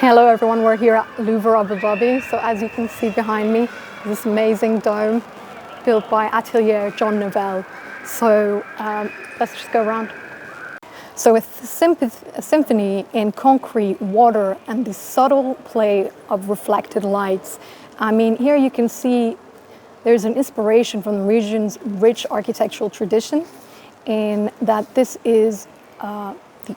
Hello everyone, we're here at Louvre, Abu Dhabi. So as you can see behind me, this amazing dome built by Atelier John Nouvel. So let's just go around. So with a symphony in concrete, water, and the subtle play of reflected lights. I mean, here you can see there's an inspiration from the region's rich architectural tradition in that this is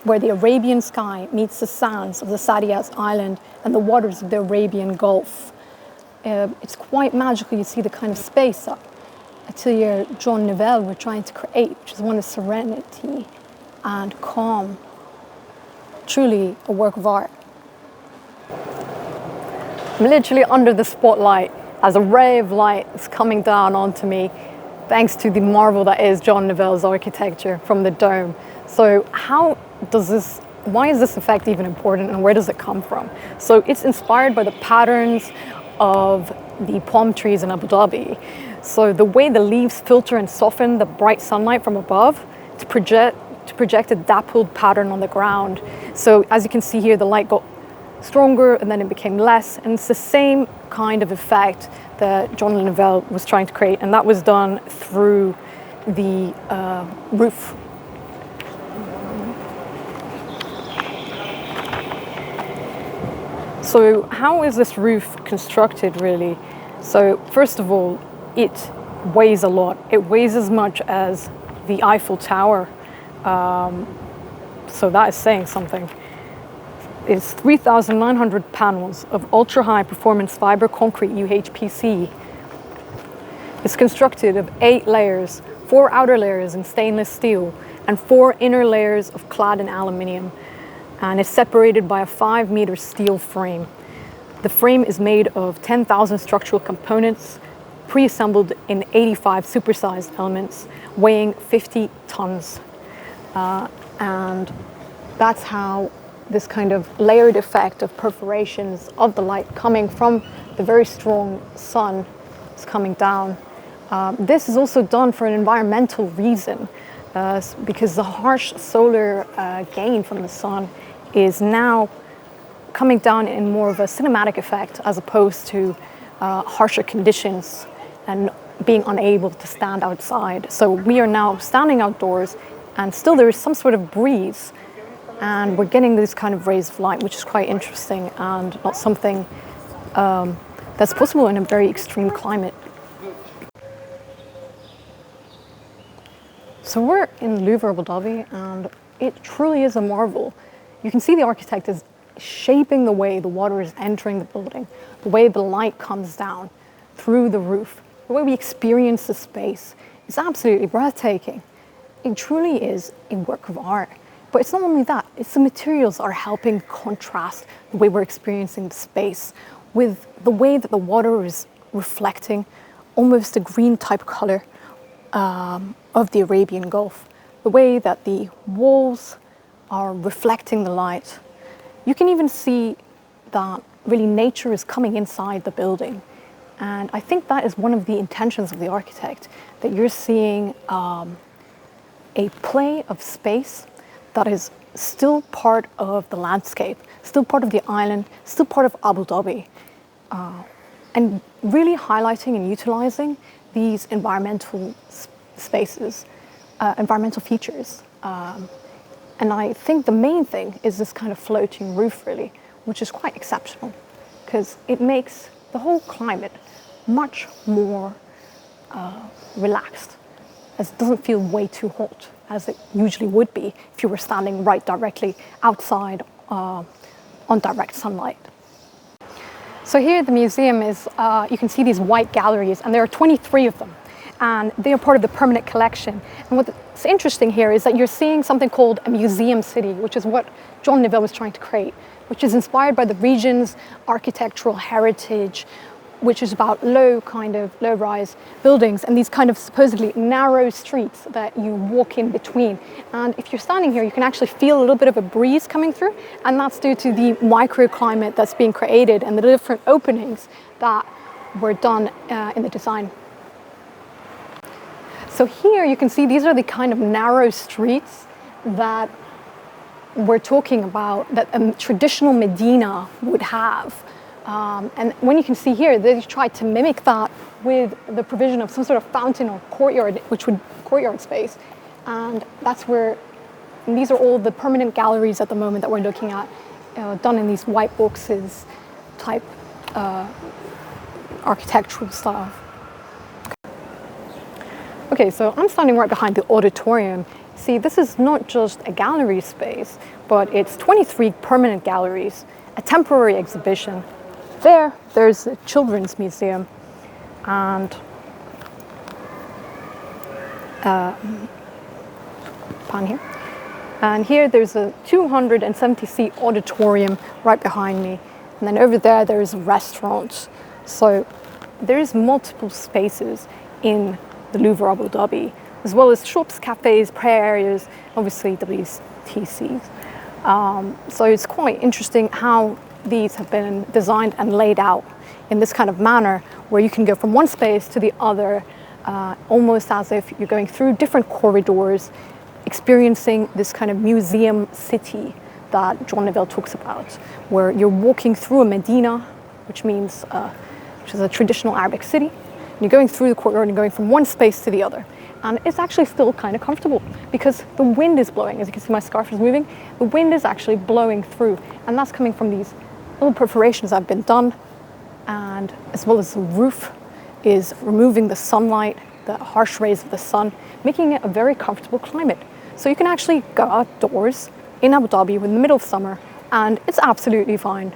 where the Arabian sky meets the sands of the Saadiyat Island and the waters of the Arabian Gulf. It's quite magical. You see the kind of space that Atelier John Nouvel were trying to create, which is one of serenity and calm. Truly a work of art. I'm literally under the spotlight as a ray of light is coming down onto me, thanks to the marvel that is John Nouvel's architecture from the dome. So why is this effect even important, and where does it come from? So it's inspired by the patterns of the palm trees in Abu Dhabi. So the way the leaves filter and soften the bright sunlight from above to project a dappled pattern on the ground. So as you can see here, the light got stronger and then it became less, and it's the same kind of effect that John Nouvel was trying to create, and that was done through the roof. So how is this roof constructed really? So first of all, it weighs a lot. It weighs as much as the Eiffel Tower. So that is saying something. It's 3,900 panels of ultra-high performance fiber concrete UHPC. It's constructed of 8 layers, 4 outer layers in stainless steel and 4 inner layers of clad in aluminium. And it's separated by a 5-meter steel frame. The frame is made of 10,000 structural components, pre-assembled in 85 supersized elements, weighing 50 tons. And that's how this kind of layered effect of perforations of the light coming from the very strong sun is coming down. This is also done for an environmental reason, because the harsh solar gain from the sun is now coming down in more of a cinematic effect as opposed to harsher conditions and being unable to stand outside. So we are now standing outdoors and still there is some sort of breeze, and we're getting these kind of rays of light, which is quite interesting and not something that's possible in a very extreme climate. So we're in Louvre, Abu Dhabi, and it truly is a marvel. You can see the architect is shaping the way the water is entering the building, the way the light comes down through the roof, the way we experience the space is absolutely breathtaking. It truly is a work of art. But it's not only that, it's the materials are helping contrast the way we're experiencing the space with the way that the water is reflecting almost a green type color of the Arabian Gulf, the way that the walls are reflecting the light. You can even see that really nature is coming inside the building. And I think that is one of the intentions of the architect, that you're seeing a play of space that is still part of the landscape, still part of the island, still part of Abu Dhabi, and really highlighting and utilizing these environmental spaces, environmental features. And I think the main thing is this kind of floating roof really, which is quite exceptional because it makes the whole climate much more relaxed, as it doesn't feel way too hot as it usually would be if you were standing right directly outside on direct sunlight. So here at the museum is, you can see these white galleries, and there are 23 of them. And they are part of the permanent collection. And what's interesting here is that you're seeing something called a museum city, which is what John Nouvel was trying to create, which is inspired by the region's architectural heritage, which is about low-rise buildings and these kind of supposedly narrow streets that you walk in between. And if you're standing here, you can actually feel a little bit of a breeze coming through, and that's due to the microclimate that's being created and the different openings that were done in the design. So here you can see these are the kind of narrow streets that we're talking about that a traditional Medina would have. And when you can see here, they tried to mimic that with the provision of some sort of fountain or courtyard, courtyard space. And that's where, and these are all the permanent galleries at the moment that we're looking at, done in these white boxes type architectural style. Okay, so I'm standing right behind the auditorium. See, this is not just a gallery space, but it's 23 permanent galleries, a temporary exhibition. There's a children's museum, and pan here. And here there's a 270-seat auditorium right behind me. And then over there, there's restaurants. So there's multiple spaces in the Louvre Abu Dhabi, as well as shops, cafes, prayer areas, obviously WTCs. So it's quite interesting how these have been designed and laid out in this kind of manner, where you can go from one space to the other, almost as if you're going through different corridors, experiencing this kind of museum city that John Neville talks about, where you're walking through a Medina, which means, which is a traditional Arabic city, and you're going through the corridor and you're going from one space to the other. And it's actually still kind of comfortable because the wind is blowing. As you can see, my scarf is moving. The wind is actually blowing through, and that's coming from these little perforations that have been done, and as well as the roof is removing the sunlight, the harsh rays of the sun, making it a very comfortable climate. So you can actually go outdoors in Abu Dhabi in the middle of summer, and it's absolutely fine.